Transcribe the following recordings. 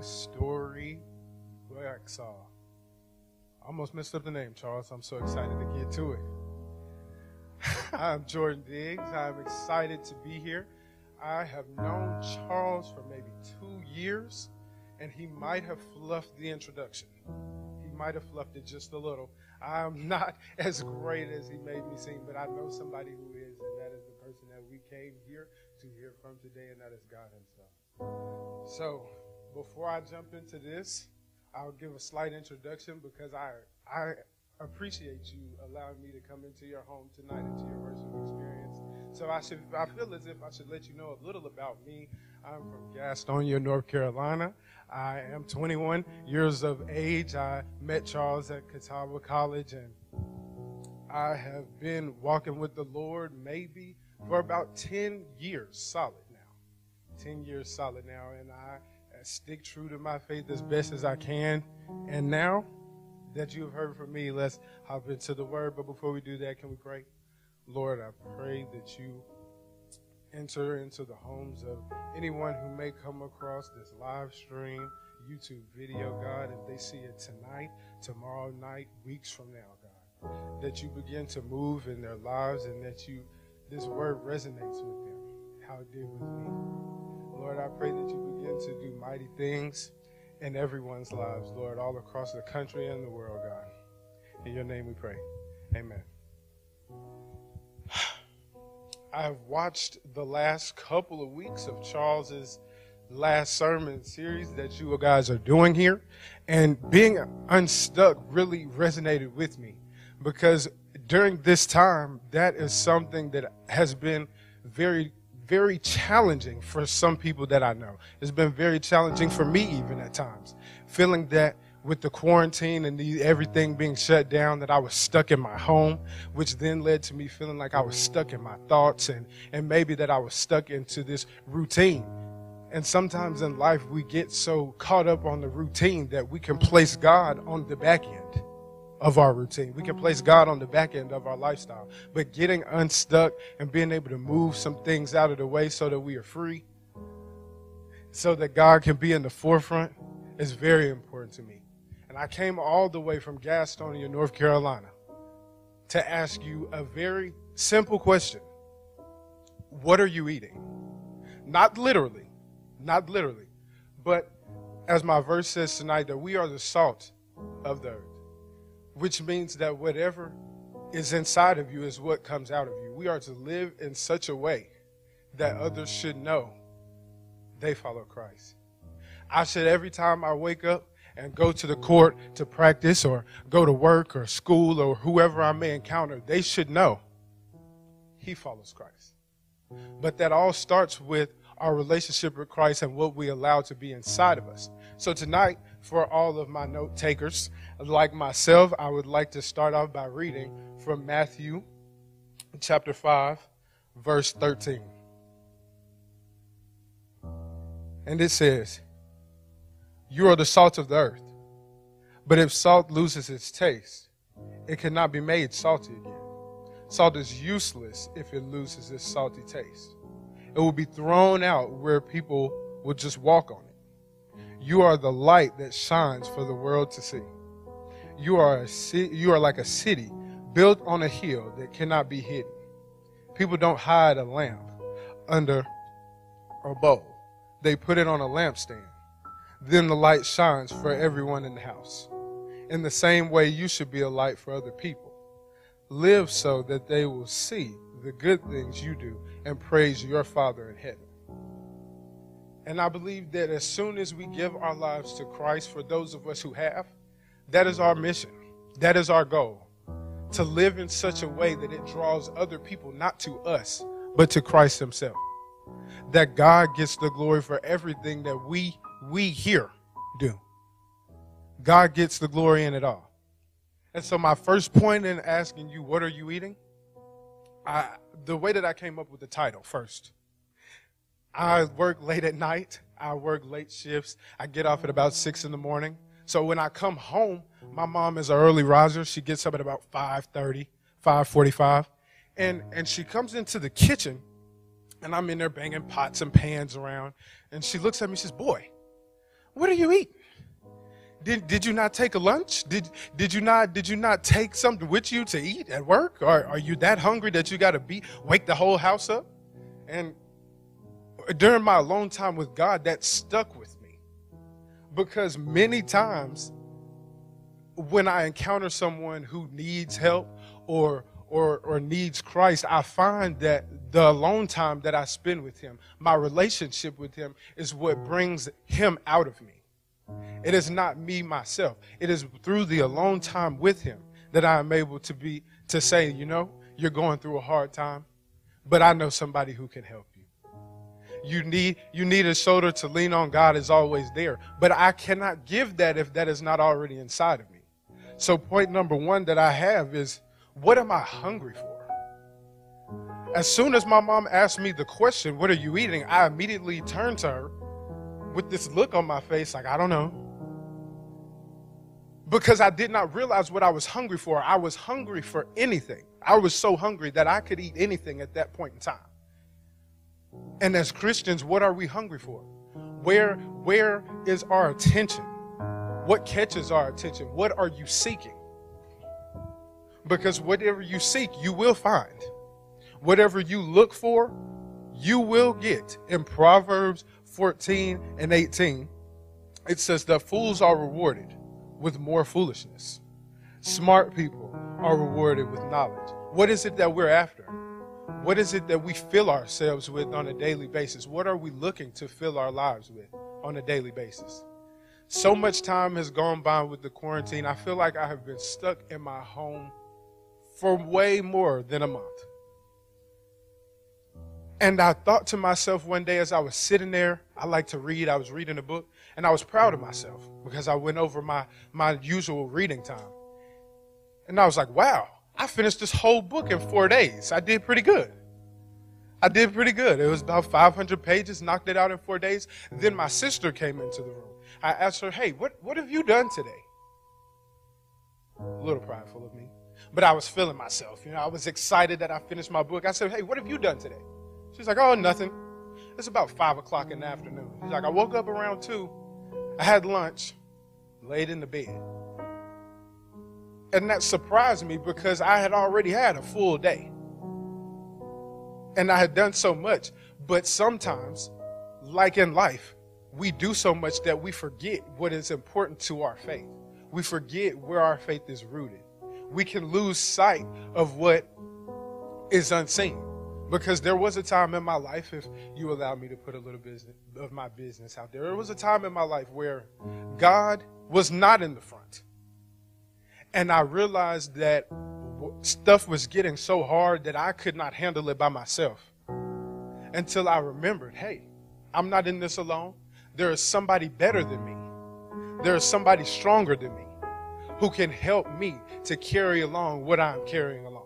Story Waxaw. I almost messed up the name, Charles. I'm so excited to get to it. I'm Jordan Diggs. I'm excited to be here. I have known Charles for maybe 2 years, and he might have fluffed the introduction. He might have fluffed it just a little. I'm not as great as he made me seem, but I know somebody who is, and that is the person that we came here to hear from today, and that is God himself. So, before I jump into this, I'll give a slight introduction because I appreciate you allowing me to come into your home tonight, into your worship experience. So I feel as if I should let you know a little about me. I'm from Gastonia, North Carolina. I am 21 years of age. I met Charles at Catawba College, and I have been walking with the Lord maybe for about 10 years solid now. 10 years solid now, and I stick true to my faith as best as I can. And now that you have heard from me, let's hop into the word. But before we do that, can we pray? Lord, I pray that you enter into the homes of anyone who may come across this live stream, YouTube video, God, if they see it tonight, tomorrow night, weeks from now, God, that you begin to move in their lives and that this word resonates with them, how it did with me. Lord, I pray that you begin to do mighty things in everyone's lives, Lord, all across the country and the world, God. In your name we pray. Amen. I have watched the last couple of weeks of Charles's last sermon series that you guys are doing here, and being unstuck really resonated with me because during this time, that is something that has been very, very challenging for some people that I know. It's been very challenging for me even at times, feeling that with the quarantine and everything being shut down, that I was stuck in my home, which then led to me feeling like I was stuck in my thoughts and maybe that I was stuck into this routine. And sometimes in life, we get so caught up on the routine that we can place God on the back end of our routine. We can place God on the back end of our lifestyle. But getting unstuck and being able to move some things out of the way so that we are free, so that God can be in the forefront, is very important to me. And I came all the way from Gastonia, North Carolina, to ask you a very simple question. What are you eating? Not literally, but as my verse says tonight, that we are the salt of the earth, which means that whatever is inside of you is what comes out of you. We are to live in such a way that others should know they follow Christ. I should, every time I wake up and go to the court to practice or go to work or school or whoever I may encounter, they should know he follows Christ. But that all starts with our relationship with Christ and what we allow to be inside of us. So tonight, for all of my note takers, like myself, I would like to start off by reading from Matthew chapter 5, verse 13. And it says, "You are the salt of the earth, but if salt loses its taste, it cannot be made salty again. Salt is useless if it loses its salty taste. It will be thrown out where people will just walk on it. You are the light that shines for the world to see. You are like a city built on a hill that cannot be hidden. People don't hide a lamp under a bowl. They put it on a lampstand. Then the light shines for everyone in the house. In the same way, you should be a light for other people. Live so that they will see the good things you do and praise your Father in heaven." And I believe that as soon as we give our lives to Christ, for those of us who have, that is our mission. That is our goal, to live in such a way that it draws other people, not to us, but to Christ himself. That God gets the glory for everything that we here do. God gets the glory in it all. And so my first point in asking you, what are you eating? The way that I came up with the title first. I work late at night. I work late shifts. I get off at about 6 in the morning. So when I come home, my mom is an early riser. She gets up at about 5:30, 5:45. And she comes into the kitchen, and I'm in there banging pots and pans around. And she looks at me and says, boy, What are you eating? Did you not take a lunch? Did you not take something with you to eat at work? Or are you that hungry that you got to wake the whole house up? And during my alone time with God, that stuck with me, because many times when I encounter someone who needs help or needs Christ, I find that the alone time that I spend with him, my relationship with him, is what brings him out of me. It is not me, myself. It is through the alone time with him that I am able to say, you're going through a hard time, but I know somebody who can help you. You need a shoulder to lean on. God is always there, but I cannot give that if that is not already inside of me. So point number one that I have is, what am I hungry for? As soon as my mom asked me the question, what are you eating? I immediately turned to her with this look on my face like, I don't know. Because I did not realize what I was hungry for. I was hungry for anything. I was so hungry that I could eat anything at that point in time. And as Christians, what are we hungry for? Where is our attention? What catches our attention? What are you seeking? Because whatever you seek, you will find. Whatever you look for, you will get. In Proverbs 14 and 18, it says that fools are rewarded with more foolishness. Smart people are rewarded with knowledge. What is it that we're after? What is it that we fill ourselves with on a daily basis? What are we looking to fill our lives with on a daily basis? So much time has gone by with the quarantine. I feel like I have been stuck in my home for way more than a month. And I thought to myself one day as I was sitting there, I like to read, I was reading a book, and I was proud of myself because I went over my usual reading time. And I was like, wow, I finished this whole book in 4 days. I did pretty good. It was about 500 pages, knocked it out in 4 days. Then my sister came into the room. I asked her, hey, what have you done today? A little prideful of me, but I was feeling myself. I was excited that I finished my book. I said, hey, what have you done today? She's like, oh, nothing. It's about 5 o'clock in the afternoon. She's like, I woke up around 2. I had lunch, laid in the bed. And that surprised me because I had already had a full day. And I had done so much. But sometimes, like in life, we do so much that we forget what is important to our faith. We forget where our faith is rooted. We can lose sight of what is unseen. Because there was a time in my life, if you allow me to put a little bit of my business out there was a time in my life where God was not in the front. And I realized that stuff was getting so hard that I could not handle it by myself. Until I remembered, hey, I'm not in this alone. There is somebody better than me. There is somebody stronger than me who can help me to carry along what I'm carrying along.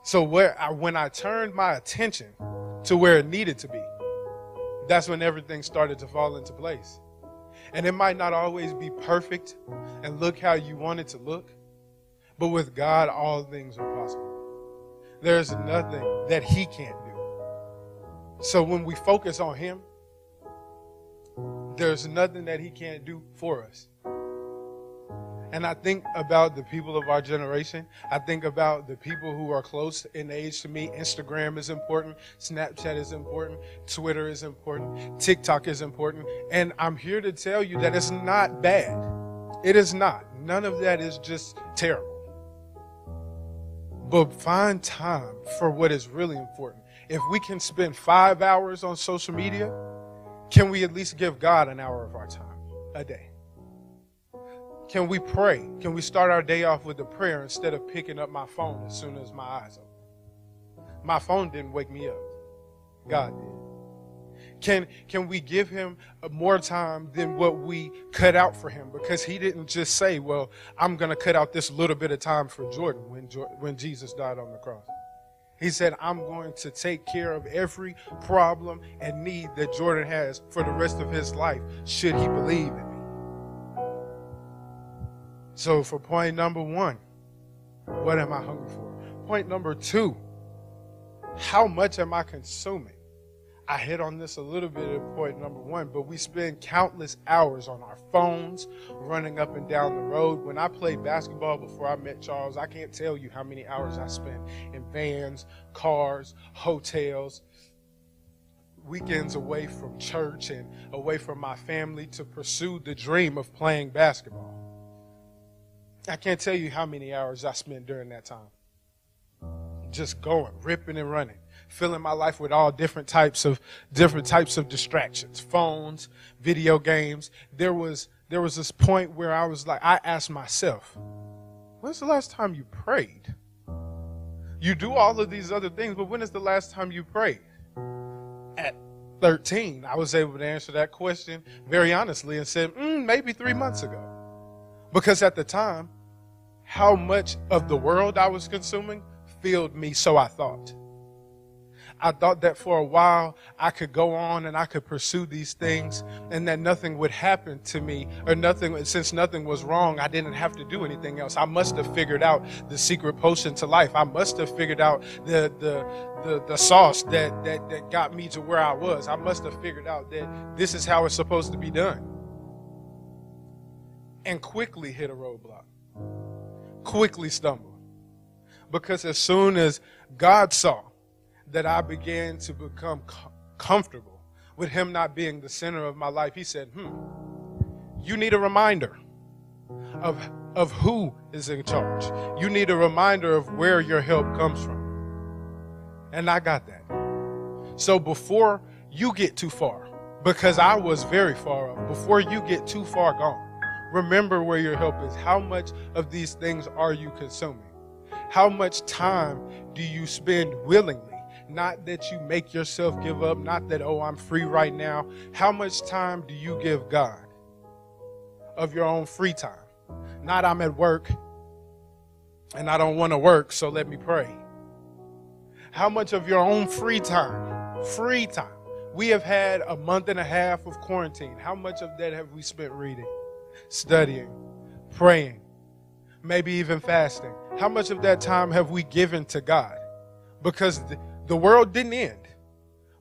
So when I turned my attention to where it needed to be, that's when everything started to fall into place. And it might not always be perfect and look how you want it to look, but with God, all things are possible. There's nothing that he can't do. So when we focus on him, there's nothing that he can't do for us. And I think about the people of our generation. I think about the people who are close in age to me. Instagram is important. Snapchat is important. Twitter is important. TikTok is important. And I'm here to tell you that it's not bad. It is not. None of that is just terrible. But find time for what is really important. If we can spend 5 hours on social media, can we at least give God an hour of our time a day? Can we pray? Can we start our day off with a prayer instead of picking up my phone as soon as my eyes open? My phone didn't wake me up. God did. Can we give him more time than what we cut out for him? Because he didn't just say, well, I'm going to cut out this little bit of time for Jordan when Jesus died on the cross. He said, I'm going to take care of every problem and need that Jordan has for the rest of his life, should he believe in me. So for point number 1, what am I hungry for? Point number 2, how much am I consuming? I hit on this a little bit at point number one, but we spend countless hours on our phones, running up and down the road. When I played basketball before I met Charles, I can't tell you how many hours I spent in vans, cars, hotels, weekends away from church and away from my family to pursue the dream of playing basketball. I can't tell you how many hours I spent during that time. Just going, ripping and running, filling my life with all different types of distractions, phones, video games. There was this point where I was like, I asked myself, when's the last time you prayed? You do all of these other things, but when is the last time you prayed? At 13, I was able to answer that question very honestly and said, maybe 3 months ago. Because at the time, how much of the world I was consuming filled me, so I thought. I thought that for a while I could go on and I could pursue these things and that nothing would happen to me, or nothing, since nothing was wrong, I didn't have to do anything else. I must have figured out the secret potion to life. I must have figured out the sauce that got me to where I was. I must have figured out that this is how it's supposed to be done. And quickly hit a roadblock. Quickly stumbled. Because as soon as God saw that I began to become comfortable with him not being the center of my life, he said, you need a reminder of who is in charge. You need a reminder of where your help comes from. And I got that. So before you get too far, because I was very far off, before you get too far gone, remember where your help is. How much of these things are you consuming? How much time do you spend willingly? Not that you make yourself give up, not that, oh, I'm free right now. How much time do you give God of your own free time? Not I'm at work and I don't want to work, so let me pray. How much of your own free time? Free time. We have had a month and a half of quarantine. How much of that have we spent reading, studying, praying, maybe even fasting? How much of that time have we given to God? Because the world didn't end.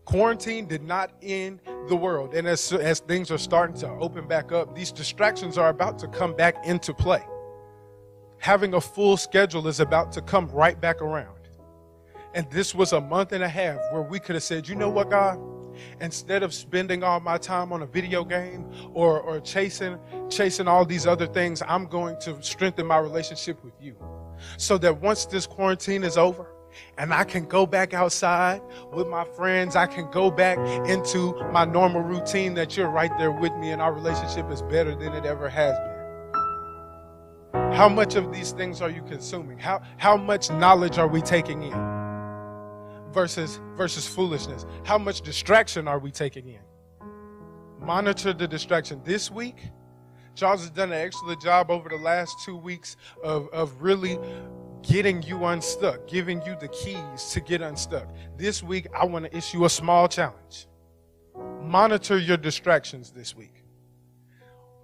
Quarantine did not end the world. And as things are starting to open back up, these distractions are about to come back into play. Having a full schedule is about to come right back around. And this was a month and a half where we could have said, you know what, God? Instead of spending all my time on a video game or chasing all these other things, I'm going to strengthen my relationship with you. So that once this quarantine is over and I can go back outside with my friends, I can go back into my normal routine, that you're right there with me and our relationship is better than it ever has been. How much of these things are you consuming? How much knowledge are we taking in versus foolishness? How much distraction are we taking in? Monitor the distraction. This week, Charles has done an excellent job over the last 2 weeks of really getting you unstuck, giving you the keys to get unstuck. This week, I want to issue a small challenge. Monitor your distractions this week.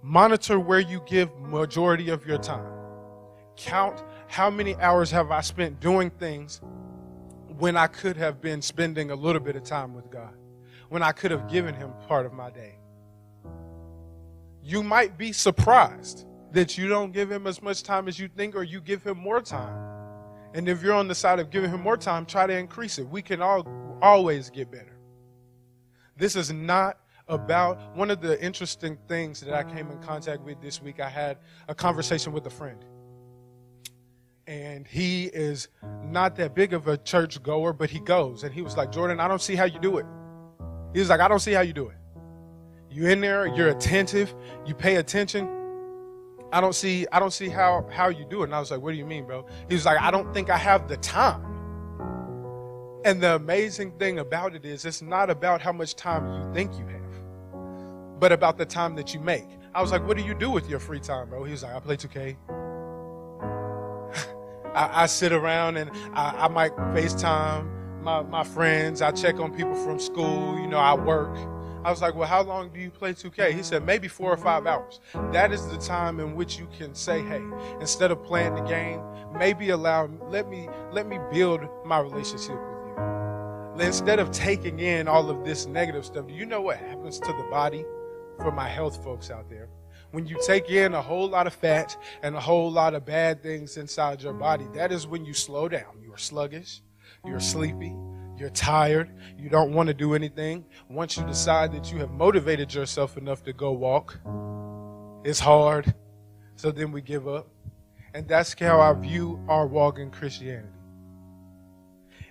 Monitor where you give majority of your time. Count how many hours have I spent doing things when I could have been spending a little bit of time with God, when I could have given him part of my day. You might be surprised that you don't give him as much time as you think, or you give him more time. And if you're on the side of giving him more time, try to increase it. We can always get better. This is not about, one of the interesting things that I came in contact with this week, I had a conversation with a friend. And he is not that big of a church goer, but he goes. And he was like, Jordan, I don't see how you do it. He was like, I don't see how you do it. You in there, you're attentive, you pay attention. I don't see how you do it. And I was like, what do you mean, bro? He was like, I don't think I have the time. And the amazing thing about it is, it's not about how much time you think you have, but about the time that you make. I was like, what do you do with your free time, bro? He was like, I play 2K. I sit around and I might FaceTime my friends. I check on people from school. I work. I was like, well, how long do you play 2K? He said, maybe 4 or 5 hours. That is the time in which you can say, hey, instead of playing the game, maybe let me build my relationship with you. Instead of taking in all of this negative stuff, do you know what happens to the body? For my health folks out there, when you take in a whole lot of fat and a whole lot of bad things inside your body, that is when you slow down. You are sluggish, you're sleepy, you're tired, you don't want to do anything. Once you decide that you have motivated yourself enough to go walk, it's hard, so then we give up. And that's how I view our walk in Christianity.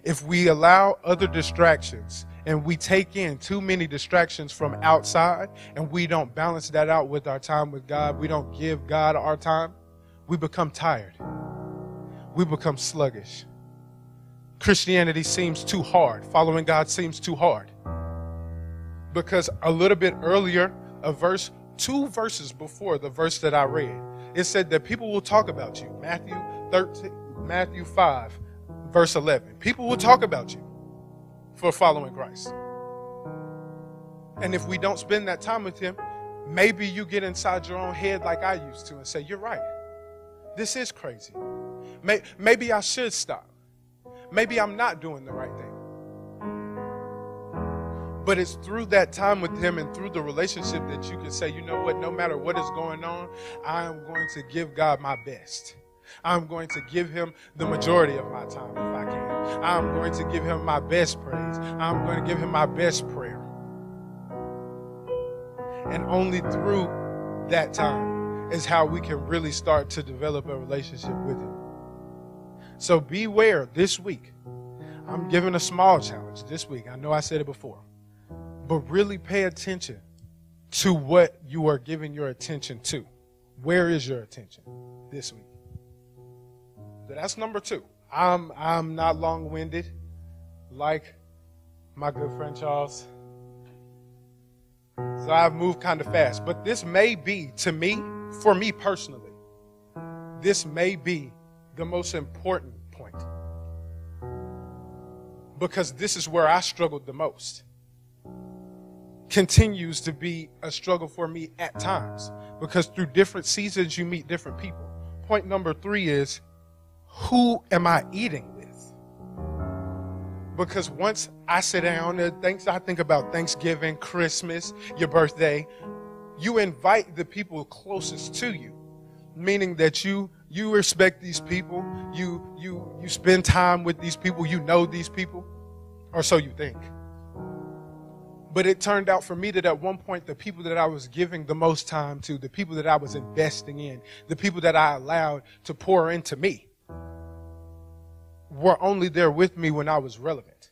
If we allow other distractions and we take in too many distractions from outside and we don't balance that out with our time with God, we don't give God our time, we become tired. We become sluggish. Christianity seems too hard. Following God seems too hard. Because a little bit earlier, two verses before the verse that I read, it said that people will talk about you. Matthew 5, verse 11. People will talk about you for following Christ. And if we don't spend that time with him, maybe you get inside your own head like I used to and say, you're right. This is crazy. Maybe I should stop. Maybe I'm not doing the right thing. But it's through that time with him and through the relationship that you can say, you know what, no matter what is going on, I am going to give God my best. I'm going to give him the majority of my time if I can. I'm going to give him my best praise. I'm going to give him my best prayer. And only through that time is how we can really start to develop a relationship with him. So beware this week. I'm giving a small challenge this week. I know I said it before. But really pay attention to what you are giving your attention to. Where is your attention this week? So that's number 2. I'm not long-winded like my good friend Charles. So I've moved kind of fast. But this may be, to me, for me personally, this may be the most important point. Because this is where I struggled the most. Continues to be a struggle for me at times. Because through different seasons, you meet different people. Point number 3 is, who am I eating with? Because once I sit down, I think about Thanksgiving, Christmas, your birthday, you invite the people closest to you, meaning that you respect these people, you spend time with these people, you know these people, or so you think. But it turned out for me that at one point, the people that I was giving the most time to, the people that I was investing in, the people that I allowed to pour into me, were only there with me when I was relevant.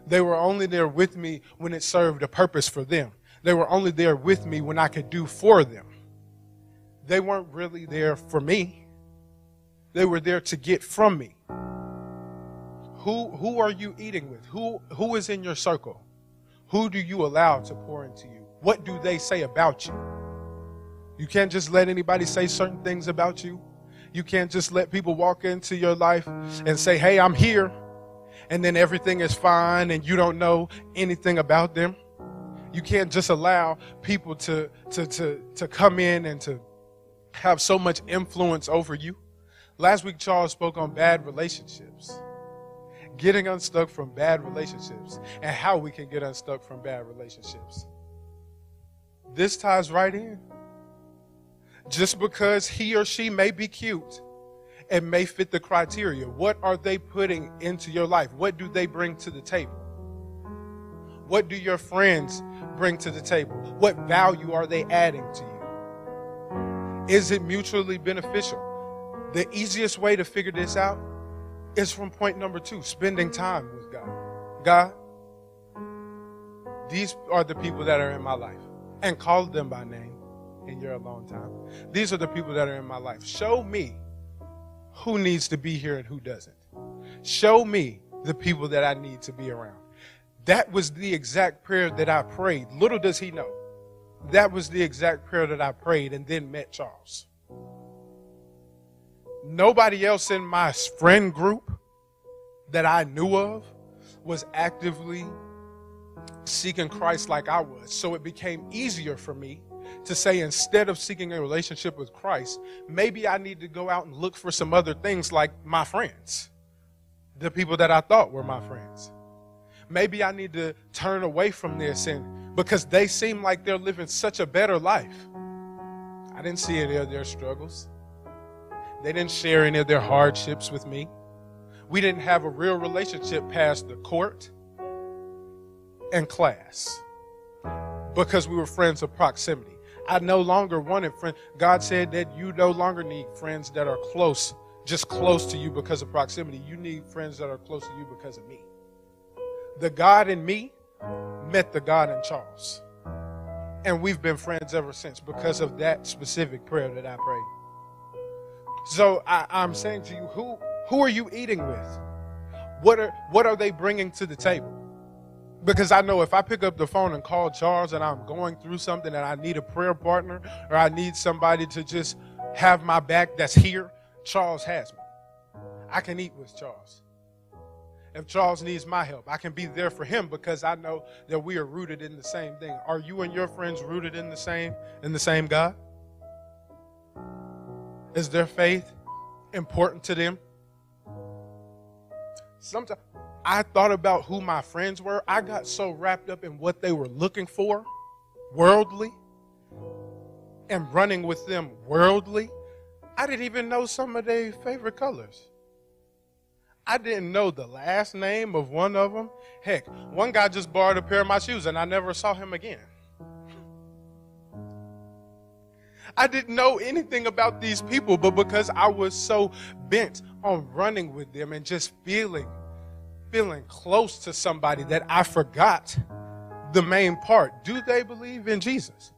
They were only there with me when it served a purpose for them. They were only there with me when I could do for them. They weren't really there for me. They were there to get from me. Who are you eating with? Who is in your circle? Who do you allow to pour into you? What do they say about you? You can't just let anybody say certain things about you. You can't just let people walk into your life and say, hey, I'm here, and then everything is fine and you don't know anything about them. You can't just allow people to come in and to have so much influence over you. Last week, Charles spoke on bad relationships, getting unstuck from bad relationships, and how we can get unstuck from bad relationships. This ties right in. Just because he or she may be cute and may fit the criteria, what are they putting into your life? What do they bring to the table? What do your friends bring to the table? What value are they adding to you? Is it mutually beneficial? The easiest way to figure this out is from point number 2, spending time with God. God, these are the people that are in my life, and call them by name in your alone time. These are the people that are in my life. Show me who needs to be here and who doesn't. Show me the people that I need to be around. That was the exact prayer that I prayed. Little does he know. That was the exact prayer that I prayed and then met Charles. Nobody else in my friend group that I knew of was actively seeking Christ like I was. So it became easier for me to say, instead of seeking a relationship with Christ, maybe I need to go out and look for some other things like my friends, the people that I thought were my friends. Maybe I need to turn away from this, and because they seem like they're living such a better life. I didn't see any of their struggles. They didn't share any of their hardships with me. We didn't have a real relationship past the court and class because we were friends of proximity. I no longer wanted friends. God said that you no longer need friends that are close, just close to you because of proximity. You need friends that are close to you because of me. The God in me met the God in Charles. And we've been friends ever since because of that specific prayer that I prayed. So I'm saying to you, who are you eating with? What are they bringing to the table? Because I know if I pick up the phone and call Charles and I'm going through something and I need a prayer partner or I need somebody to just have my back that's here, Charles has me. I can eat with Charles. If Charles needs my help, I can be there for him because I know that we are rooted in the same thing. Are you and your friends rooted in the same God? Is their faith important to them? Sometimes I thought about who my friends were. I got so wrapped up in what they were looking for, worldly, and running with them worldly. I didn't even know some of their favorite colors. I didn't know the last name of one of them. Heck, one guy just borrowed a pair of my shoes and I never saw him again. I didn't know anything about these people, but because I was so bent on running with them and just feeling close to somebody that I forgot the main part. Do they believe in Jesus?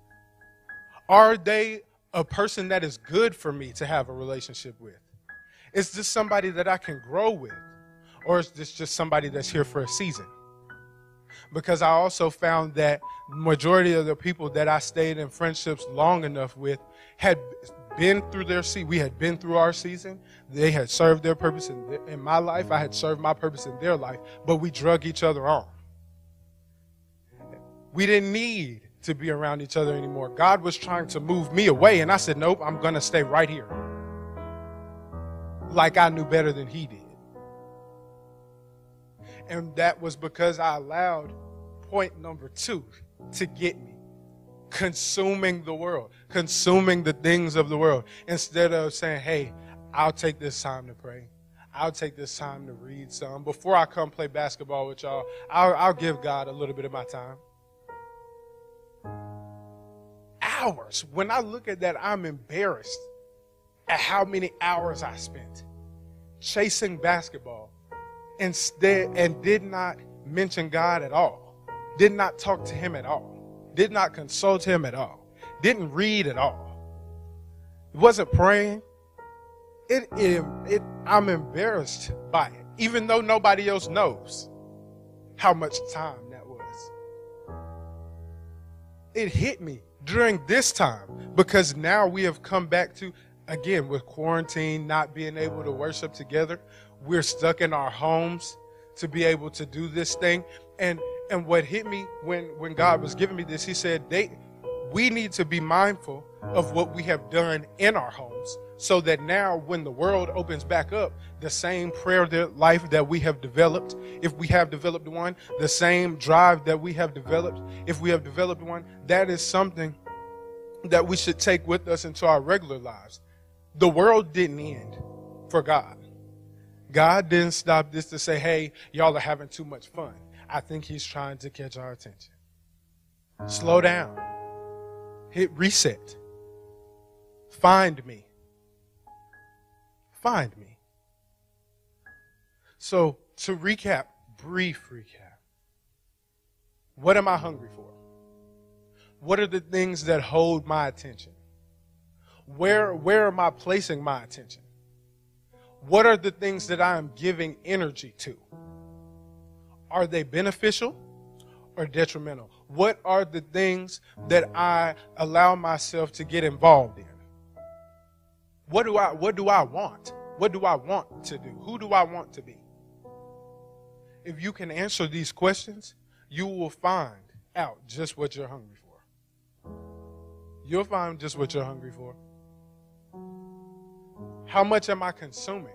Are they a person that is good for me to have a relationship with? Is this somebody that I can grow with? Or is this just somebody that's here for a season? Because I also found that majority of the people that I stayed in friendships long enough with had been through their season. We had been through our season. They had served their purpose in my life. I had served my purpose in their life. But we drug each other on. We didn't need to be around each other anymore. God was trying to move me away. And I said, nope, I'm going to stay right here. Like I knew better than he did. And that was because I allowed point number 2 to get me. Consuming the world, consuming the things of the world, instead of saying, hey, I'll take this time to pray. I'll take this time to read some. Before I come play basketball with y'all, I'll give God a little bit of my time. Hours. When I look at that, I'm embarrassed at how many hours I spent chasing basketball instead and did not mention God at all. Did not talk to him at all. Did not consult him at all. Didn't read at all. Wasn't praying. I'm embarrassed by it, even though nobody else knows how much time that was. It hit me during this time because now we have come back to, again, with quarantine, not being able to worship together. We're stuck in our homes to be able to do this thing. And what hit me when God was giving me this, he said, we need to be mindful of what we have done in our homes so that now when the world opens back up, the same prayer life that we have developed, if we have developed one, the same drive that we have developed, if we have developed one, that is something that we should take with us into our regular lives. The world didn't end for God. God didn't stop this to say, hey, y'all are having too much fun. I think he's trying to catch our attention. Slow down. Hit reset. Find me. Find me. So to recap, brief recap. What am I hungry for? What are the things that hold my attention? Where am I placing my attention? What are the things that I am giving energy to? Are they beneficial or detrimental? What are the things that I allow myself to get involved in? What do I want? What do I want to do? Who do I want to be? If you can answer these questions, you will find out just what you're hungry for. You'll find just what you're hungry for. How much am I consuming?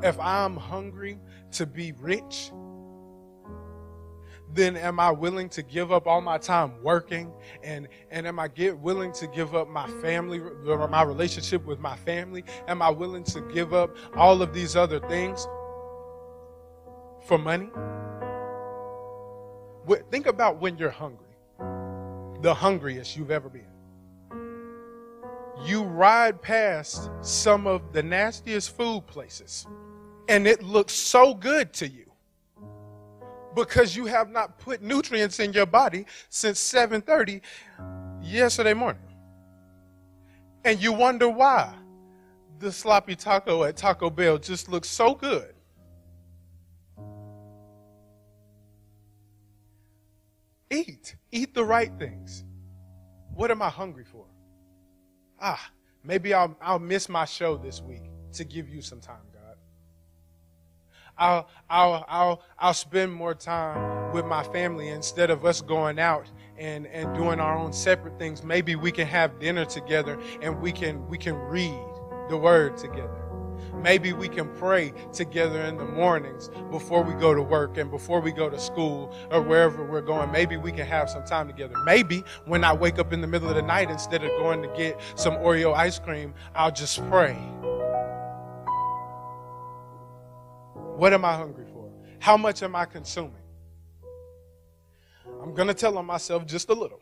If I'm hungry to be rich, then am I willing to give up all my time working? And am I willing to give up my family, or my relationship with my family? Am I willing to give up all of these other things for money? Think about when you're hungry, the hungriest you've ever been. You ride past some of the nastiest food places, and it looks so good to you because you have not put nutrients in your body since 7:30 yesterday morning. And you wonder why the sloppy taco at Taco Bell just looks so good. Eat the right things. What am I hungry for? Maybe I'll miss my show this week to give you some time, God. I'll spend more time with my family instead of us going out and doing our own separate things. Maybe we can have dinner together and we can read the word together. Maybe we can pray together in the mornings before we go to work and before we go to school or wherever we're going. Maybe we can have some time together. Maybe when I wake up in the middle of the night, instead of going to get some Oreo ice cream, I'll just pray. What am I hungry for? How much am I consuming? I'm going to tell on myself just a little.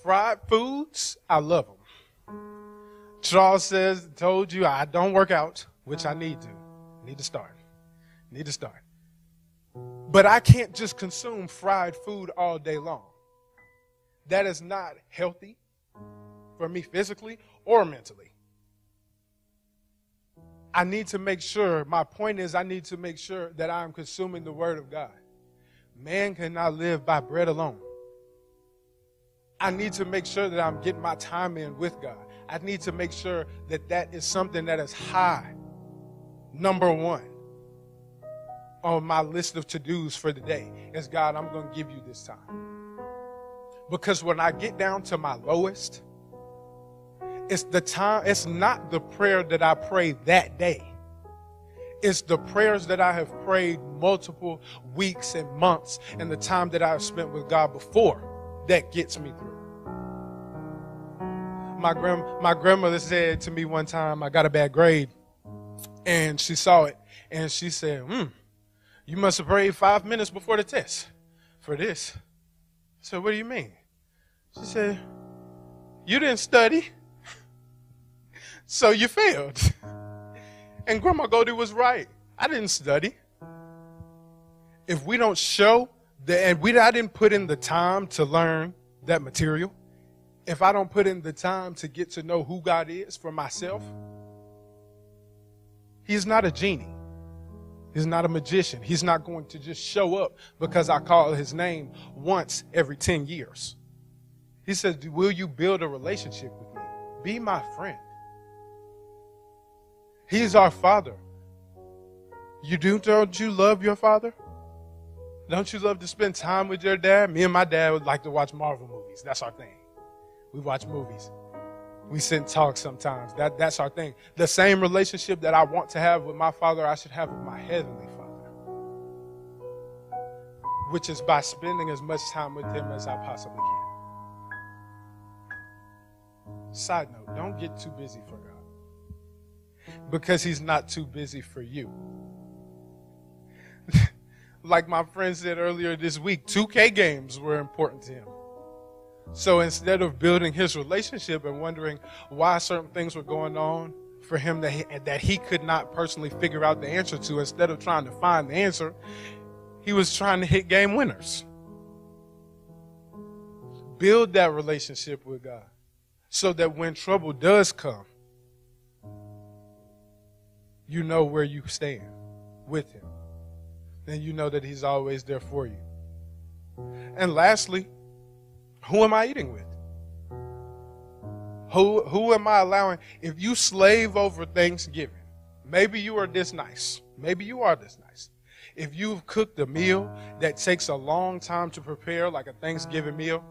Fried foods, I love them. Charles told you I don't work out, which I need to. Need to start. But I can't just consume fried food all day long. That is not healthy for me physically or mentally. I need to make sure, my point is I need to make sure that I'm consuming the word of God. Man cannot live by bread alone. I need to make sure that I'm getting my time in with God. I need to make sure that that is something that is high, number one, on my list of to-dos for the day. Is God, I'm going to give you this time. Because when I get down to my lowest, it's not the prayer that I pray that day. It's the prayers that I have prayed multiple weeks and months and the time that I've spent with God before that gets me through. My grandmother said to me one time, I got a bad grade, and she saw it, and she said, you must have prayed 5 minutes before the test for this. I said, what do you mean? She said, you didn't study, so you failed. And Grandma Goldie was right. I didn't study. If we don't show I didn't put in the time to learn that material, if I don't put in the time to get to know who God is for myself, He's not a genie. He's not a magician. He's not going to just show up because I call His name once every 10 years. He says, will you build a relationship with me? Be my friend. He's our Father. Don't you love your father? Don't you love to spend time with your dad? Me and my dad would like to watch Marvel movies. That's our thing. We watch movies. We sit and talk sometimes. That's our thing. The same relationship that I want to have with my Father, I should have with my Heavenly Father. Which is by spending as much time with Him as I possibly can. Side note, don't get too busy for God. Because He's not too busy for you. Like my friend said earlier this week, 2K games were important to him. So instead of building his relationship and wondering why certain things were going on for him that he could not personally figure out the answer to, instead of trying to find the answer, he was trying to hit game winners. Build that relationship with God so that when trouble does come, you know where you stand with Him. Then you know that He's always there for you. And lastly, who am I eating with? Who am I allowing? If you slave over Thanksgiving, maybe you are this nice. Maybe you are this nice. If you've cooked a meal that takes a long time to prepare, like a Thanksgiving meal,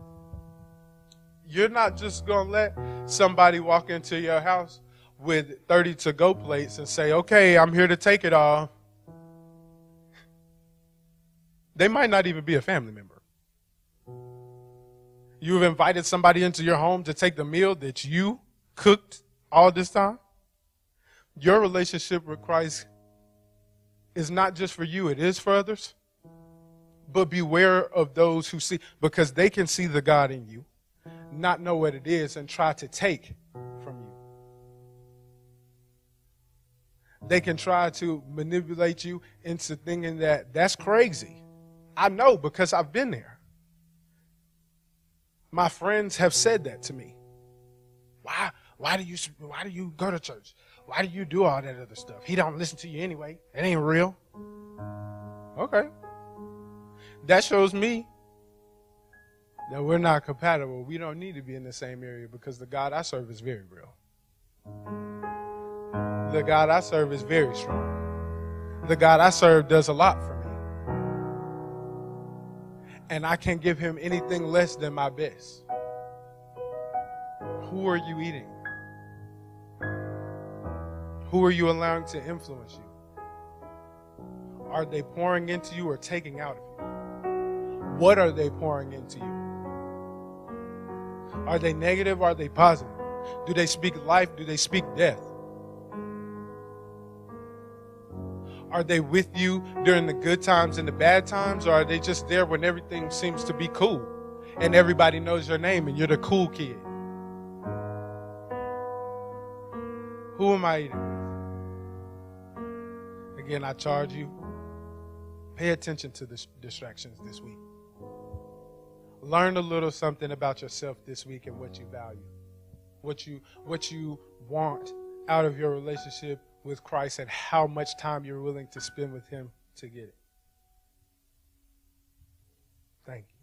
you're not just going to let somebody walk into your house with 30 to-go plates and say, okay, I'm here to take it all. They might not even be a family member. You've invited somebody into your home to take the meal that you cooked all this time. Your relationship with Christ is not just for you, it is for others. But beware of those who see, because they can see the God in you, not know what it is, and try to take from you. They can try to manipulate you into thinking that that's crazy. I know, because I've been there. My friends have said that to me. Why do you go to church? Why do you do all that other stuff? He don't listen to you anyway. It ain't real. Okay. That shows me that we're not compatible. We don't need to be in the same area, because the God I serve is very real. The God I serve is very strong. The God I serve does a lot for me. And I can't give him anything less than my best. Who are you eating? Who are you allowing to influence you? Are they pouring into you or taking out of you? What are they pouring into you? Are they negative? Are they positive? Do they speak life? Do they speak death? Are they with you during the good times and the bad times? Or are they just there when everything seems to be cool and everybody knows your name and you're the cool kid? Who am I eating with? Again, I charge you, pay attention to the distractions this week. Learn a little something about yourself this week and what you value, what you want out of your relationship with Christ, and how much time you're willing to spend with him to get it. Thank you.